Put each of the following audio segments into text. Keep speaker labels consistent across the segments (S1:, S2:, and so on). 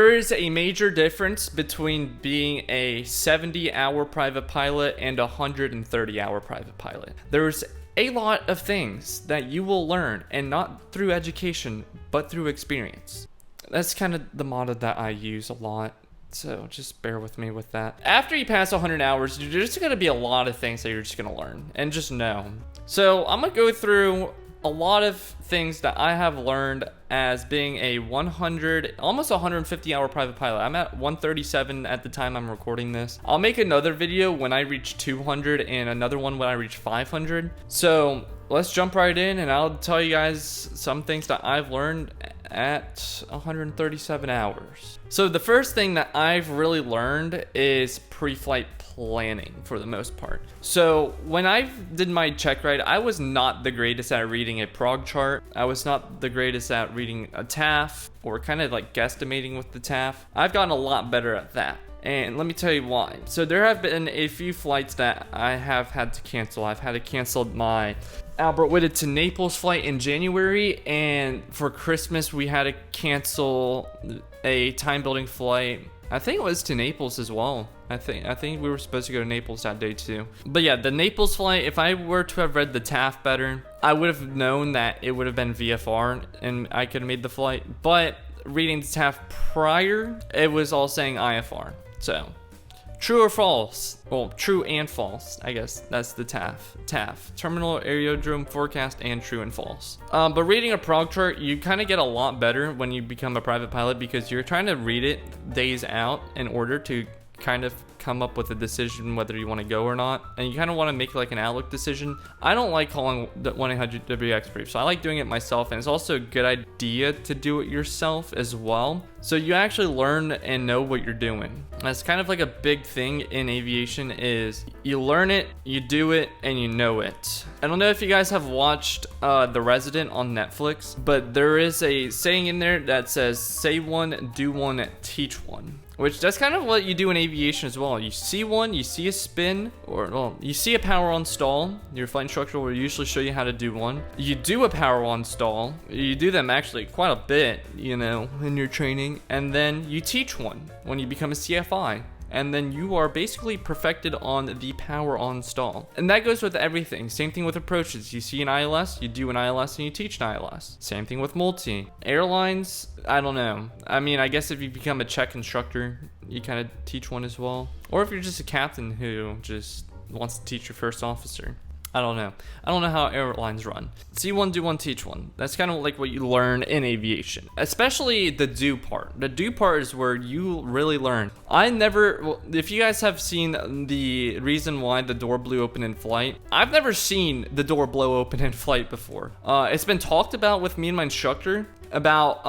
S1: There is a major difference between being a 70-hour private pilot and a 130-hour private pilot. There's a lot of things that you will learn, and not through education, but through experience. That's kind of the motto that I use a lot. So just bear with me with that. After you pass 100 hours, there's just going to be a lot of things that you're just going to learn and just know. So I'm going to go through a lot of things that I have learned as being a 100, almost 150 hour private pilot. I'm at 137 at the time I'm recording this. I'll make another video when I reach 200 and another one when I reach 500. So let's jump right in and I'll tell you guys some things that I've learned at 137 hours. So the first thing that I've really learned is pre-flight planning for the most part. So when I did my check ride, I was not the greatest at reading a prog chart. I was not the greatest at reading a TAF or kind of like guesstimating with the TAF. I've gotten a lot better at that. And let me tell you why. So there have been a few flights that I have had to cancel. I've had to cancel my Albert Whitted to Naples flight in January, and for Christmas we had to cancel a time building flight. I think it was to Naples as well. I think we were supposed to go to Naples that day too. But yeah, the Naples flight, if I were to have read the TAF better, I would have known that it would have been VFR and I could have made the flight. But reading the TAF prior, it was all saying IFR. So true or false? Well, true and false, I guess. That's the TAF. Terminal Aerodrome Forecast and true and false. But reading a prog chart, you kind of get a lot better when you become a private pilot because you're trying to read it days out in order to kind of come up with a decision whether you want to go or not, and you kind of want to make like an outlook decision. I don't like calling the 1-800-WX brief, so I like doing it myself, and it's also a good idea to do it yourself as well, so you actually learn and know what you're doing. That's kind of like a big thing in aviation, is you learn it, you do it, and you know it. I don't know if you guys have watched The Resident on Netflix, but there is a saying in there that says, say one, do one, teach one. Which that's kind of what you do in aviation as well. You see one, you see a spin, or well, you see a power on stall. Your flight instructor will usually show you how to do one. You do a power on stall. You do them actually quite a bit, you know, in your training. And then you teach one when you become a CFI. And then you are basically perfected on the power on stall. And that goes with everything. Same thing with approaches. You see an ILS, you do an ILS, and you teach an ILS. Same thing with multi. Airlines, I don't know. I mean, I guess if you become a check instructor, you kind of teach one as well. Or if you're just a captain who just wants to teach your first officer. I don't know. I don't know how airlines run. See one, do one, teach one. That's kind of like what you learn in aviation, especially the do part. The do part is where you really learn. If you guys have seen the reason why the door blew open in flight, I've never seen the door blow open in flight before. It's been talked about with me and my instructor about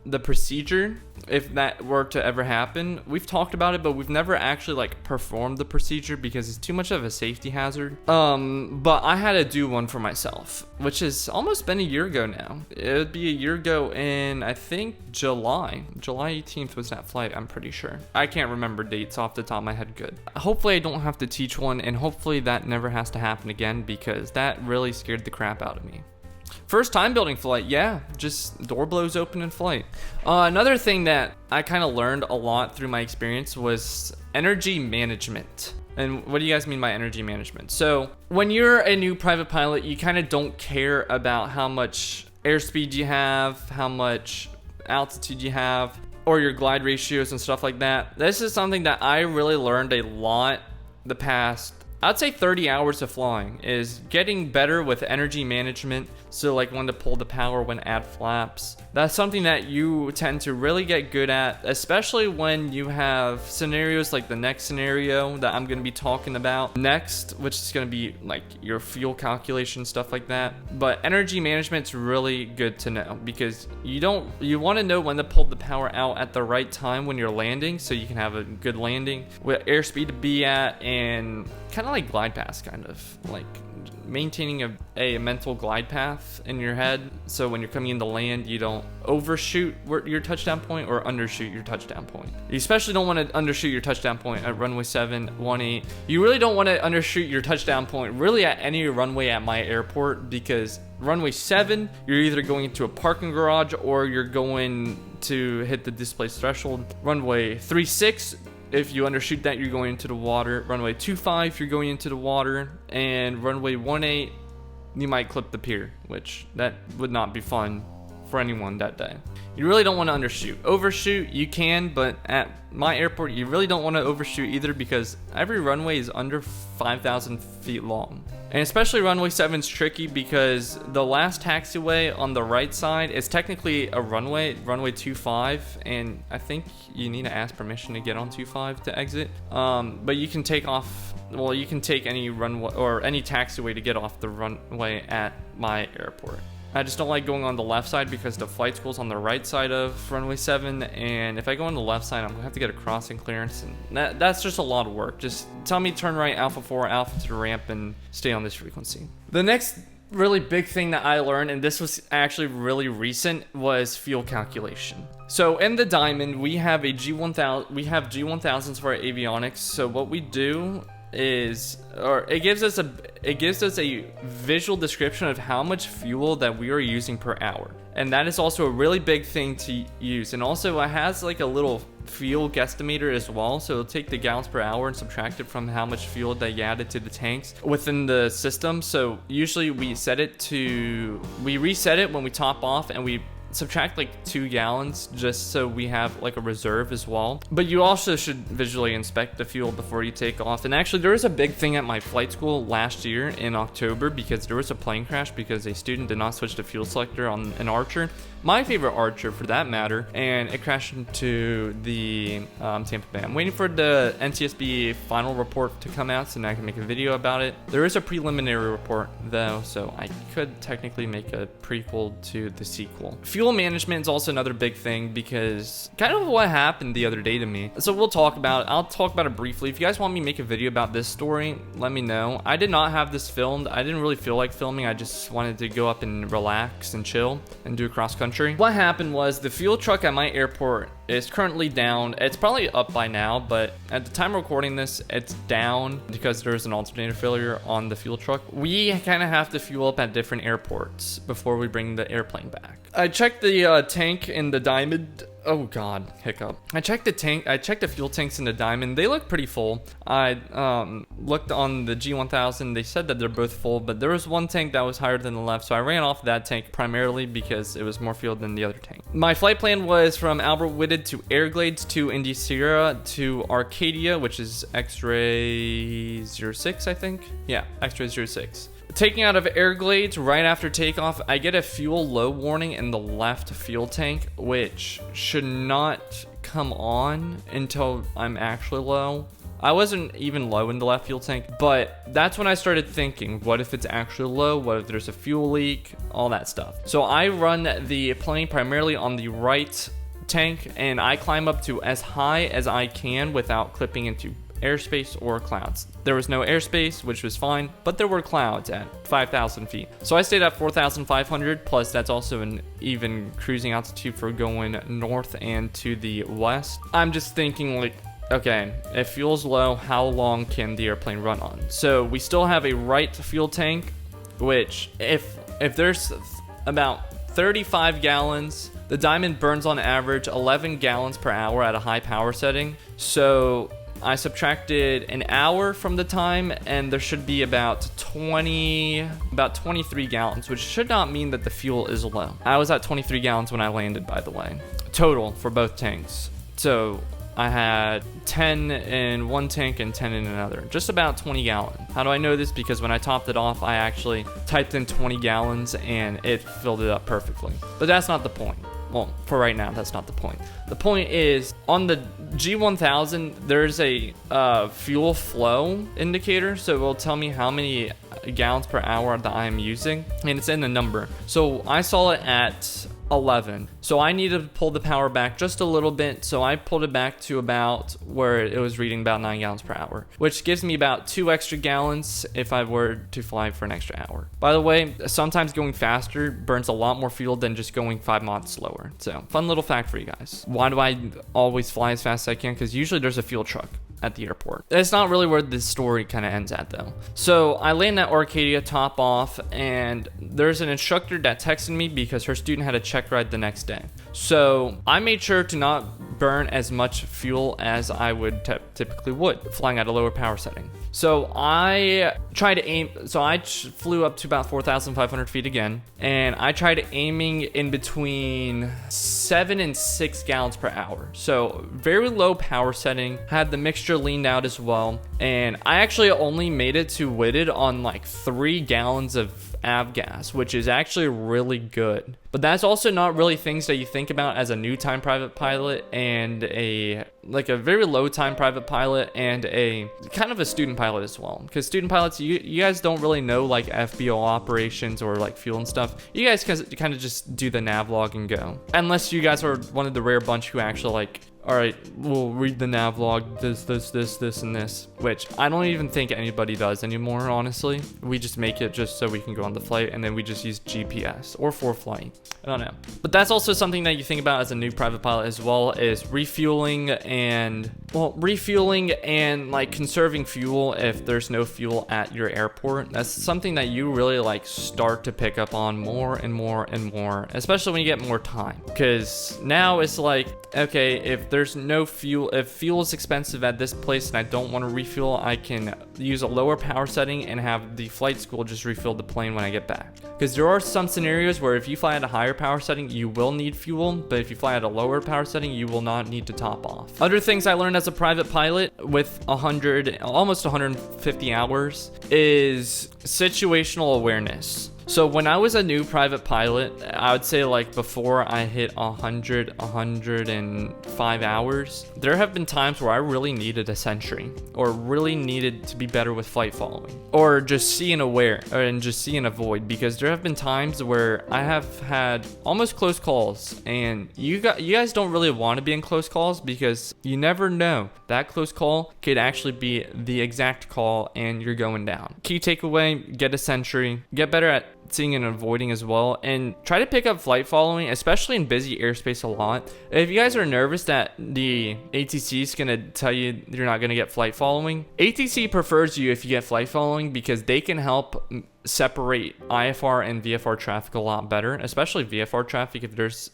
S1: the procedure if that were to ever happen. We've talked about it, but we've never actually like performed the procedure because it's too much of a safety hazard. But I had to do one for myself, which has almost been a year ago now. It would be a year ago in, I think, July 18th was that flight, I'm pretty sure. I can't remember dates off the top of my head good. Hopefully I don't have to teach one, and hopefully that never has to happen again, because that really scared the crap out of me. First time building flight, yeah, just door blows open in flight. Another thing that I kind of learned a lot through my experience was energy management. And what do you guys mean by energy management? So when you're a new private pilot, you kind of don't care about how much airspeed you have, how much altitude you have, or your glide ratios and stuff like that. This is something that I really learned a lot the past, I'd say 30 hours of flying, is getting better with energy management. So like when to pull the power, when add flaps. That's something that you tend to really get good at, especially when you have scenarios like the next scenario that I'm going to be talking about next, which is going to be like your fuel calculation, stuff like that. But energy management's really good to know, because you want to know when to pull the power out at the right time when you're landing, so you can have a good landing, with airspeed to be at, and kind of like glide paths, kind of like maintaining a mental glide path in your head, so when you're coming into land, you don't overshoot your touchdown point or undershoot your touchdown point. You especially don't want to undershoot your touchdown point at runway 7, 18. You really don't want to undershoot your touchdown point really at any runway at my airport, because runway 7, you're either going into a parking garage or you're going to hit the displaced threshold. Runway 36, if you undershoot that, you're going into the water. Runway 25, you're going into the water. And runway 18, you might clip the pier, which that would not be fun for anyone that day. You really don't want to undershoot. Overshoot, you can, but at my airport, you really don't want to overshoot either because every runway is under 5,000 feet long. And especially runway 7 is tricky because the last taxiway on the right side is technically a runway 25, and I think you need to ask permission to get on 25 to exit. But you can take off, well, you can take any runway or any taxiway to get off the runway at my airport. I just don't like going on the left side because the flight school's on the right side of runway 7, and if I go on the left side, I'm gonna have to get a crossing clearance, and that's just a lot of work. Just tell me turn right, Alpha 4, Alpha to the ramp, and stay on this frequency. The next really big thing that I learned, and this was actually really recent, was fuel calculation. So in the Diamond, we have a G1000, we have G1000s for our avionics. So what we do is, or it gives us a visual description of how much fuel that we are using per hour, and that is also a really big thing to use. And also it has like a little fuel guesstimator as well, so it'll take the gallons per hour and subtract it from how much fuel that you added to the tanks within the system. So usually we reset it when we top off, and we subtract like 2 gallons just so we have like a reserve as well. But you also should visually inspect the fuel before you take off. And actually there was a big thing at my flight school last year in October because there was a plane crash because a student did not switch the fuel selector on an Archer, my favorite Archer for that matter, and it crashed into the Tampa Bay. I'm waiting for the NTSB final report to come out so now I can make a video about it. There is a preliminary report though, so I could technically make a prequel to the sequel. Fuel management is also another big thing because kind of what happened the other day to me. So I'll talk about it briefly. If you guys want me to make a video about this story, let me know. I did not have this filmed. I didn't really feel like filming. I just wanted to go up and relax and chill and do cross country. What happened was the fuel truck at my airport is currently down. It's probably up by now, but at the time of recording this, it's down because there's an alternator failure on the fuel truck. We kind of have to fuel up at different airports before we bring the airplane back. I checked the tank in the Diamond. Oh god, hiccup. I checked the fuel tanks in the Diamond. They look pretty full. I looked on the G1000. They said that they're both full, but there was one tank that was higher than the left, so I ran off that tank primarily because it was more fuel than the other tank. My flight plan was from Albert Whitted to Everglades to Indy Sierra to Arcadia, which is X-ray 06, I think. Yeah, X-ray 06. Taking out of Everglades right after takeoff, I get a fuel low warning in the left fuel tank, which should not come on until I'm actually low. I wasn't even low in the left fuel tank, but that's when I started thinking, what if it's actually low? What if there's a fuel leak? All that stuff. So I run the plane primarily on the right tank, and I climb up to as high as I can without clipping into airspace or clouds. There was no airspace, which was fine, but there were clouds at 5,000 feet. So I stayed at 4,500, plus that's also an even cruising altitude for going north and to the west. I'm just thinking like, okay, if fuel's low, how long can the airplane run on? So we still have a right fuel tank, which if there's about 35 gallons, the Diamond burns on average 11 gallons per hour at a high power setting. So I subtracted an hour from the time, and there should be about 23 gallons, which should not mean that the fuel is low. I was at 23 gallons when I landed, by the way, total for both tanks. So I had 10 in one tank and 10 in another, just about 20 gallons. How do I know this? Because when I topped it off, I actually typed in 20 gallons and it filled it up perfectly. But that's not the point. Well, for right now, that's not the point. The point is, on the G1000, there's a fuel flow indicator, so it will tell me how many gallons per hour that I'm using, and it's in the number. So I saw it at 11. So I needed to pull the power back just a little bit, so I pulled it back to about where it was reading about 9 gallons per hour, which gives me about 2 extra gallons if I were to fly for an extra hour. By the way, sometimes going faster burns a lot more fuel than just going 5 knots slower. So fun little fact for you guys. Why do I always fly as fast as I can? Because usually there's a fuel truck. at the airport. That's not really where this story kind of ends at though. So I land at Arcadia, top off, and there's an instructor that texted me because her student had a check ride the next day. So I made sure to not burn as much fuel as I would typically would, flying at a lower power setting. So I tried to aim, so I flew up to about 4,500 feet again, and I tried aiming in between 7 and 6 gallons per hour. So very low power setting, had the mixture leaned out as well, and I actually only made it to Whitted on like 3 gallons of avgas, which is actually really good. But that's also not really things that you think about as a new time private pilot and a very low time private pilot and a kind of a student pilot as well, because student pilots, you guys don't really know like FBO operations or like fuel and stuff. You guys kind of just do the nav log and go, unless you guys are one of the rare bunch who actually like, all right, we'll read the nav log, this, and this, which I don't even think anybody does anymore, honestly. We just make it just so we can go on the flight, and then we just use GPS or for flight. I don't know. But that's also something that you think about as a new private pilot as well, is refueling and like conserving fuel if there's no fuel at your airport. That's something that you really like start to pick up on more and more and more, especially when you get more time. Because now it's like, okay, if there's no fuel, if fuel is expensive at this place and I don't want to refuel, I can use a lower power setting and have the flight school just refill the plane when I get back. Because there are some scenarios where if you fly at a higher power setting, you will need fuel, but if you fly at a lower power setting, you will not need to top off. Other things I learned as a private pilot with almost 150 hours is situational awareness. So when I was a new private pilot, I would say like before I hit 105 hours, there have been times where I really needed a sentry or really needed to be better with flight following or just see and aware and just see and avoid, because there have been times where I have had almost close calls, and you guys don't really want to be in close calls because you never know. That close call could actually be the exact call and you're going down. Key takeaway, get a sentry, get better at seeing and avoiding as well, and try to pick up flight following, especially in busy airspace a lot. If you guys are nervous that the ATC is going to tell you you're not going to get flight following, ATC prefers you if you get flight following because they can help separate IFR and VFR traffic a lot better, especially VFR traffic if there's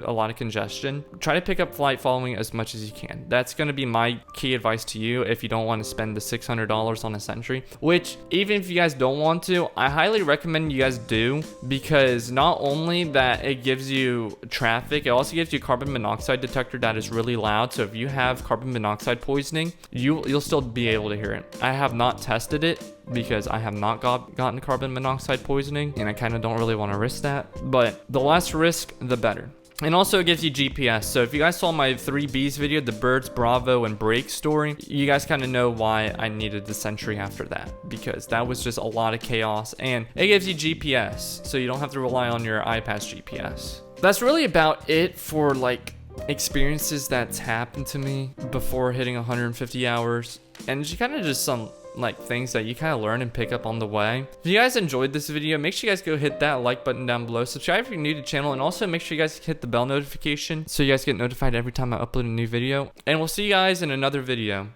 S1: a lot of congestion. Try to pick up flight following as much as you can. That's going to be my key advice to you if you don't want to spend the $600 on a sentry, which even if you guys don't want to, I highly recommend you guys do, because not only that it gives you traffic, it also gives you carbon monoxide detector that is really loud. So if you have carbon monoxide poisoning, you'll still be able to hear it. I have not tested it because I have not gotten carbon monoxide poisoning, and I kind of don't really want to risk that, but the less risk, the better. And also it gives you GPS. So if you guys saw my 3Bs video, the birds, Bravo, and break story, you guys kind of know why I needed the sentry after that, because that was just a lot of chaos, and it gives you GPS, so you don't have to rely on your iPad's GPS. That's really about it for like experiences that's happened to me before hitting 150 hours, and just some like things that you kind of learn and pick up on the way. If you guys enjoyed this video, make sure you guys go hit that like button down below, subscribe if you're new to the channel, and also make sure you guys hit the bell notification so you guys get notified every time I upload a new video. And we'll see you guys in another video.